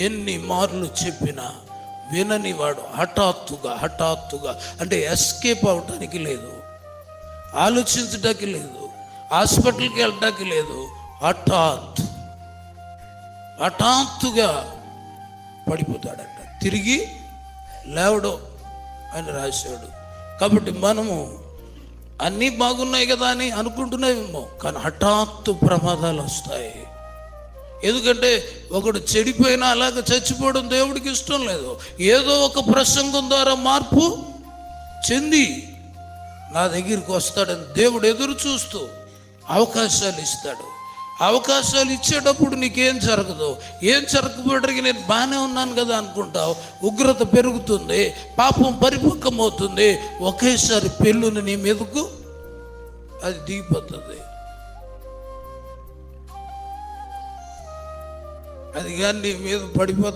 ఎన్ని మార్లు చెప్పినా వినని వాడు హఠాత్తుగా అంటే ఎస్కేప్ అవటానికి లేదు, ఆలోచించడానికి లేదు, హాస్పిటల్కి వెళ్ళటానికి లేదు, హఠాత్తుగా పడిపోతాడంట, తిరిగి లేవడం అని రాశాడు. కాబట్టి మనము అన్నీ బాగున్నాయి కదా అని అనుకుంటున్నామేమో, కానీ హఠాత్తు ప్రమాదాలు వస్తాయి. ఎందుకంటే ఒకడు చెడిపోయినా అలాగ చచ్చిపోవడం దేవుడికి ఇష్టం లేదు. ఏదో ఒక ప్రసంగం ద్వారా మార్పు చెంది నా దగ్గరికి వస్తాడని దేవుడు ఎదురు చూస్తూ అవకాశాలు ఇస్తాడు. అవకాశాలు ఇచ్చేటప్పుడు నీకేం జరగదు, ఏం జరగకపోవడానికి నేను బాగానే ఉన్నాను కదా అనుకుంటావు. ఉగ్రత పెరుగుతుంది, పాపం పరిపక్వమవుతుంది, ఒకేసారి పెళ్ళుని నీ మీదకు అది దిగిపోతుంది. అది కానీ నీ మీద పడిపోతే